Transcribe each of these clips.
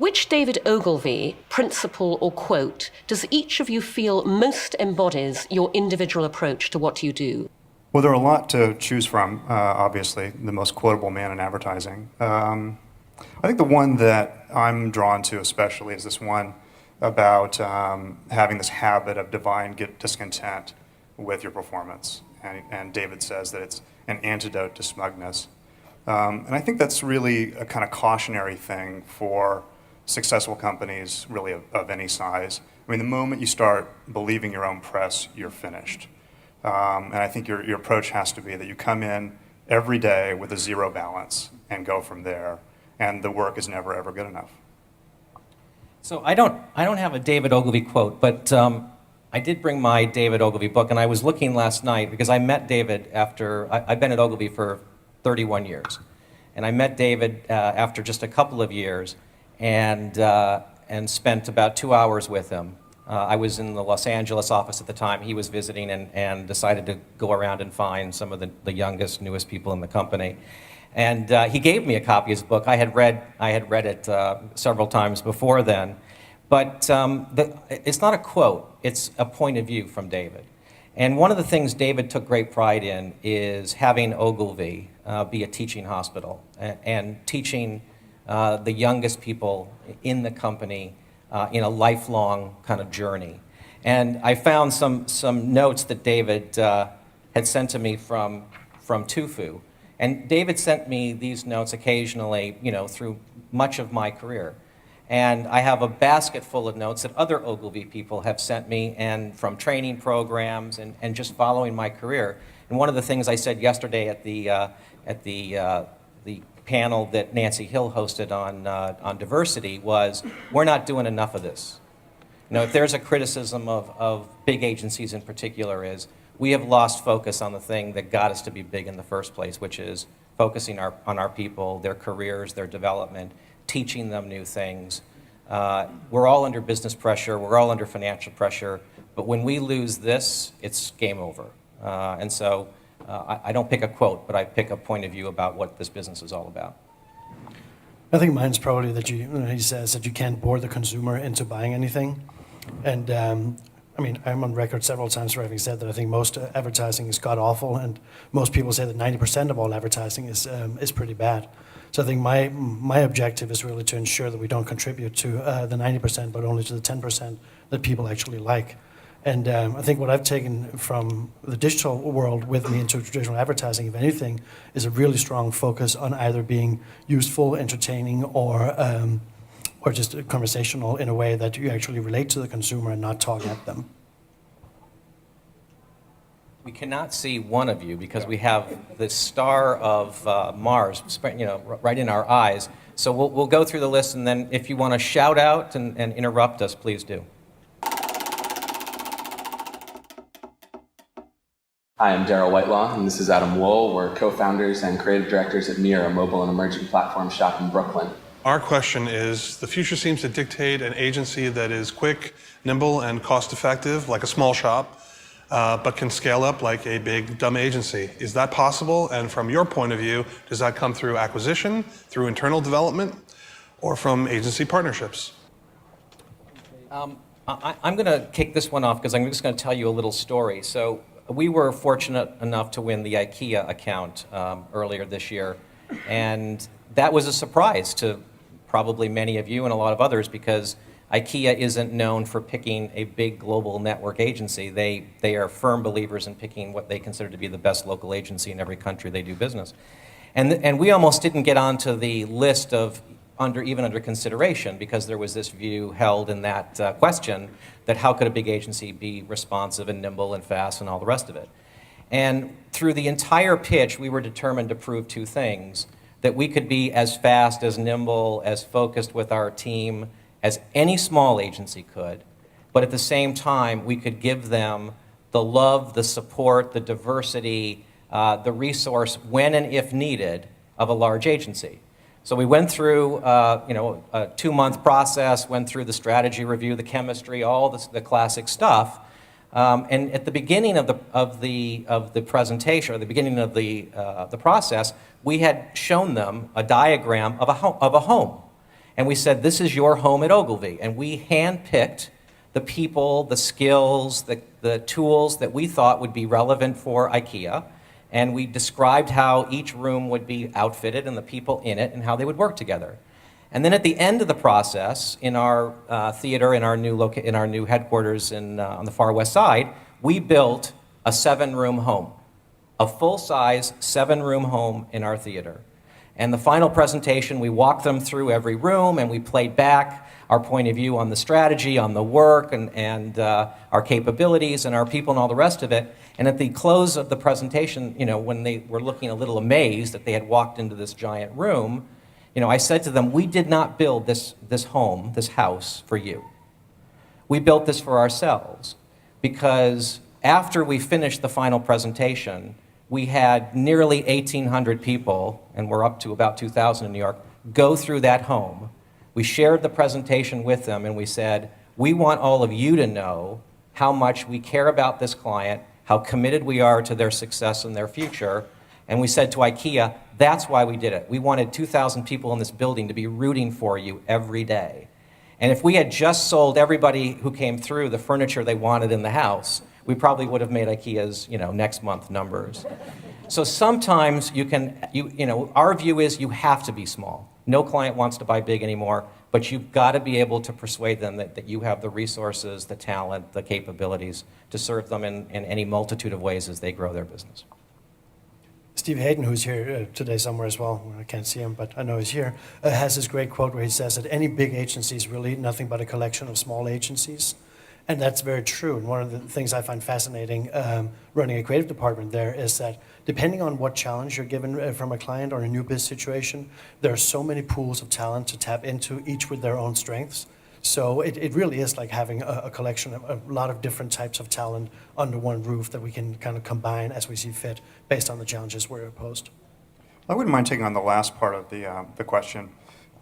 Which David Ogilvy principle or quote does each of you feel most embodies your individual approach to what you do? Well, there are a lot to choose from, obviously, the most quotable man in advertising. I think the one that I'm drawn to especially is this one about having this habit of divine discontent with your performance. And David says that it's an antidote to smugness. And I think that's really a kind of cautionary thing for successful companies, really of any size. I mean, the moment you start believing your own press, you're finished. And I think your approach has to be that you come in every day with a zero balance and go from there, and the work is never ever good enough. So I don't have a David Ogilvy quote, but I did bring my David Ogilvy book, and I was looking last night because I met David after I've been at Ogilvy for 31 years, and I met David after just a couple of years, and spent about 2 hours with him. I was in the Los Angeles office at the time. He was visiting and decided to go around and find some of the youngest, newest people in the company. And he gave me a copy of his book. I had read it several times before then. But it's not a quote, it's a point of view from David. And one of the things David took great pride in is having Ogilvy be a teaching hospital and teaching the youngest people in the company in a lifelong kind of journey. And I found some notes that David had sent to me from Tufu. And David sent me these notes occasionally, through much of my career. And I have a basket full of notes that other Ogilvy people have sent me, and from training programs and just following my career. And one of the things I said yesterday at the panel that Nancy Hill hosted on diversity was, we're not doing enough of this. If there's a criticism of big agencies in particular, is we have lost focus on the thing that got us to be big in the first place, which is focusing on our people, their careers, their development, teaching them new things. We're all under business pressure, we're all under financial pressure, but when we lose this, it's game over. And so I don't pick a quote, but I pick a point of view about what this business is all about. I think mine's probably that he says that you can't bore the consumer into buying anything. And I'm on record several times for having said that I think most advertising is god-awful, and most people say that 90% of all advertising is pretty bad. So I think my objective is really to ensure that we don't contribute to the 90%, but only to the 10% that people actually like. And I think what I've taken from the digital world with me into traditional advertising, if anything, is a really strong focus on either being useful, entertaining, or just conversational in a way that you actually relate to the consumer and not talk at them. We cannot see one of you because we have the star of Mars, right in our eyes. So we'll go through the list, and then if you want to shout out and interrupt us, please do. Hi, I'm Daryl Whitelaw, and this is Adam Wool. We're co-founders and creative directors at Mir, a mobile and emerging platform shop in Brooklyn. Our question is, the future seems to dictate an agency that is quick, nimble, and cost-effective, like a small shop, but can scale up like a big, dumb agency. Is that possible? And from your point of view, does that come through acquisition, through internal development, or from agency partnerships? I'm going to kick this one off because I'm just going to tell you a little story. So we were fortunate enough to win the IKEA account earlier this year, and that was a surprise to probably many of you and a lot of others, because IKEA isn't known for picking a big global network agency. They are firm believers in picking what they consider to be the best local agency in every country they do business. And we almost didn't get onto the list of even under consideration, because there was this view held in that question that how could a big agency be responsive and nimble and fast and all the rest of it. And through the entire pitch, we were determined to prove two things: that we could be as fast, as nimble, as focused with our team as any small agency could, but at the same time, we could give them the love, the support, the diversity, the resource when and if needed of a large agency. So we went through a 2-month process, went through the strategy review, the chemistry, all the classic stuff. And at the beginning of the presentation, or the beginning of the process, we had shown them a diagram of a home. And we said, this is your home at Ogilvy. And we handpicked the people, the skills, the tools that we thought would be relevant for IKEA. And we described how each room would be outfitted and the people in it and how they would work together. And then at the end of the process, in our theater, in our new headquarters on the far west side, we built a 7-room home, a full-size 7-room home in our theater. And the final presentation, we walked them through every room and we played back our point of view on the strategy, on the work, and our capabilities and our people and all the rest of it. And at the close of the presentation, when they were looking a little amazed that they had walked into this giant room, I said to them, we did not build this home, this house for you. We built this for ourselves because after we finished the final presentation, we had nearly 1,800 people, and we're up to about 2,000 in New York, go through that home. We shared the presentation with them and we said, we want all of you to know how much we care about this client, how committed we are to their success and their future. And we said to IKEA, that's why we did it. We wanted 2,000 people in this building to be rooting for you every day. And if we had just sold everybody who came through the furniture they wanted in the house, we probably would have made IKEA's next month numbers. So sometimes our view is you have to be small. No client wants to buy big anymore, but you've got to be able to persuade them that you have the resources, the talent, the capabilities to serve them in any multitude of ways as they grow their business. Steve Hayden, who's here today somewhere as well, I can't see him, but I know he's here, has this great quote where he says that any big agency is really nothing but a collection of small agencies. And that's very true. And one of the things I find fascinating running a creative department there is that depending on what challenge you're given from a client or a new biz situation, there are so many pools of talent to tap into, each with their own strengths. So it really is like having a collection of a lot of different types of talent under one roof that we can kind of combine as we see fit based on the challenges we're posed. I wouldn't mind taking on the last part of the question,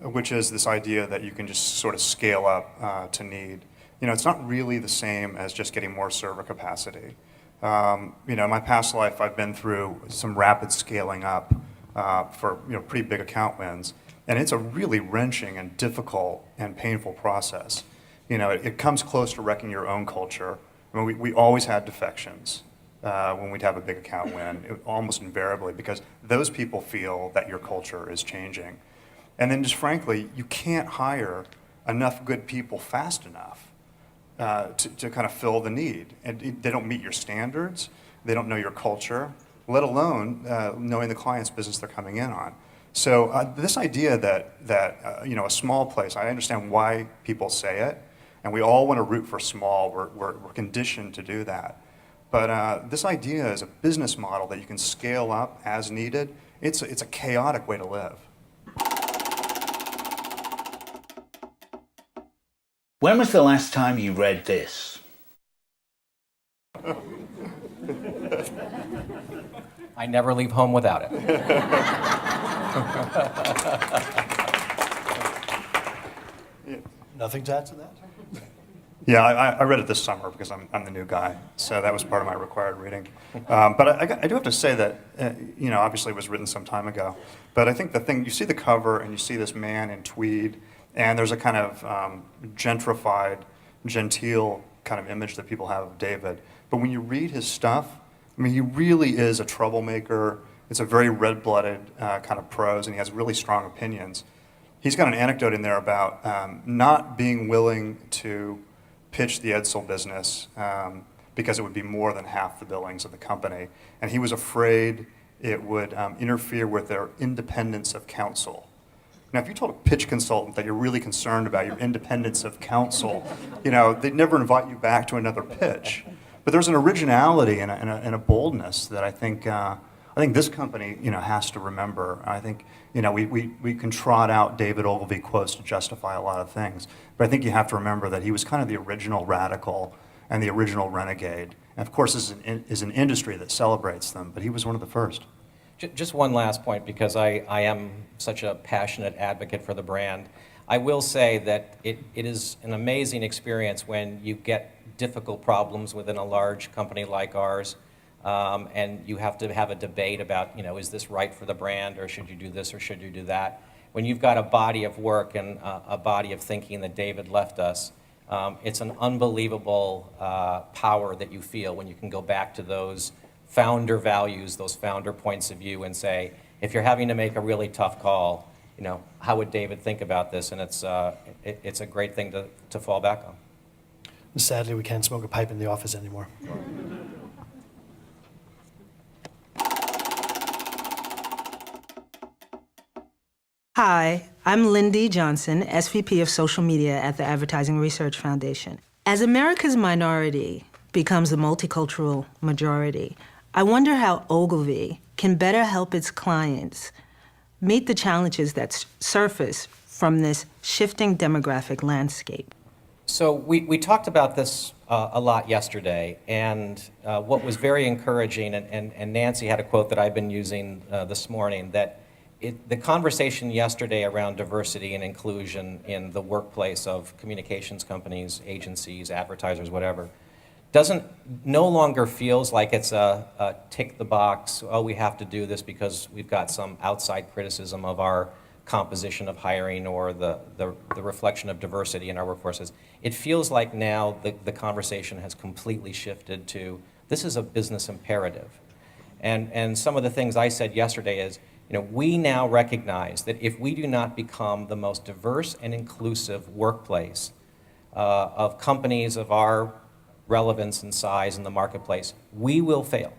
which is this idea that you can just sort of scale up to need. It's not really the same as just getting more server capacity. In my past life, I've been through some rapid scaling up for pretty big account wins, and it's a really wrenching and difficult and painful process. It comes close to wrecking your own culture. I mean, we always had defections when we'd have a big account win, almost invariably, because those people feel that your culture is changing. And then just frankly, you can't hire enough good people fast enough to kind of fill the need. And they don't meet your standards, they don't know your culture, let alone knowing the client's business they're coming in on. So this idea that a small place, I understand why people say it, and we all want to root for small, we're conditioned to do that. But this idea is a business model that you can scale up as needed. It's a chaotic way to live. When was the last time you read this? I never leave home without it. Nothing to add to that? Yeah, I read it this summer because I'm the new guy, so that was part of my required reading. But I do have to say that, obviously it was written some time ago, but I think the thing, you see the cover and you see this man in tweed, and there's a kind of gentrified, genteel kind of image that people have of David. But when you read his stuff, I mean, he really is a troublemaker. It's a very red-blooded kind of prose, and he has really strong opinions. He's got an anecdote in there about not being willing to pitch the Edsel business because it would be more than half the billings of the company. And he was afraid it would interfere with their independence of counsel. Now, if you told a pitch consultant that you're really concerned about your independence of counsel, they'd never invite you back to another pitch. But there's an originality and a boldness that I think this company, has to remember. I think, we can trot out David Ogilvy quotes to justify a lot of things, but I think you have to remember that he was kind of the original radical and the original renegade. And of course, this is an industry that celebrates them, but he was one of the first. Just one last point, because I am such a passionate advocate for the brand. I will say that it is an amazing experience when you get difficult problems within a large company like ours, and you have to have a debate about, is this right for the brand, or should you do this, or should you do that? when you've got a body of work and a body of thinking that David left us, it's an unbelievable power that you feel when you can go back to those founder values, those founder points of view, and say, if you're having to make a really tough call, you know, how would David think about this? And it's a great thing to fall back on. Sadly, we can't smoke a pipe in the office anymore. Hi, I'm Lindy Johnson, SVP of Social Media at the Advertising Research Foundation. As America's minority becomes the multicultural majority, I wonder how Ogilvy can better help its clients meet the challenges that surface from this shifting demographic landscape. So we talked about this a lot yesterday, and what was very encouraging, and Nancy had a quote that I've been using this morning, that the conversation yesterday around diversity and inclusion in the workplace of communications companies, agencies, advertisers, whatever, no longer feels like it's a tick the box, oh, we have to do this because we've got some outside criticism of our composition of hiring or the reflection of diversity in our workforces. It feels like now the conversation has completely shifted to, this is a business imperative. And some of the things I said yesterday is, you know, we now recognize that if we do not become the most diverse and inclusive workplace of companies of our relevance and size in the marketplace, we will fail.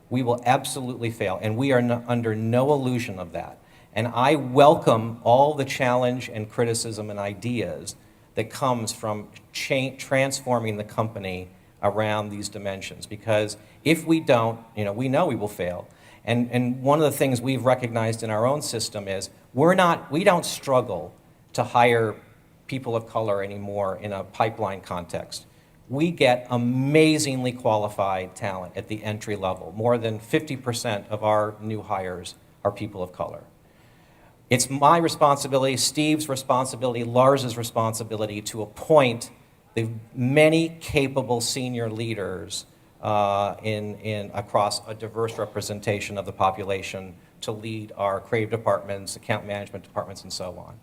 We will absolutely fail, and we are under no illusion of that. And I welcome all the challenge and criticism and ideas that comes from transforming the company around these dimensions, because if we don't, you know we will fail. And one of the things we've recognized in our own system is we don't struggle to hire people of color anymore in a pipeline context. We get amazingly qualified talent at the entry level. More than 50% of our new hires are people of color. It's my responsibility, Steve's responsibility, Lars's responsibility to appoint the many capable senior leaders across a diverse representation of the population to lead our creative departments, account management departments, and so on.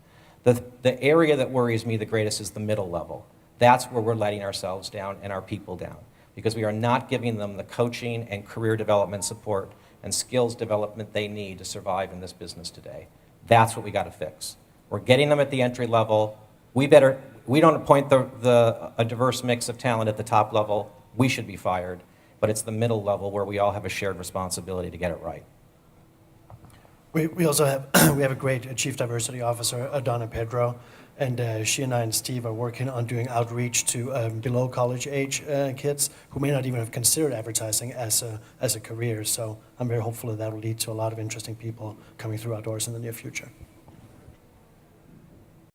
The area that worries me the greatest is the middle level. That's where we're letting ourselves down and our people down, because we are not giving them the coaching and career development support and skills development they need to survive in this business today. That's what we got to fix. We're getting them at the entry level. We don't appoint a diverse mix of talent at the top level. We should be fired, but it's the middle level where we all have a shared responsibility to get it right. We also have we have a great chief diversity officer, Donna Pedro, and she and I and Steve are working on doing outreach to below college age kids who may not even have considered advertising as a career. So I'm very hopeful that will lead to a lot of interesting people coming through our doors in the near future.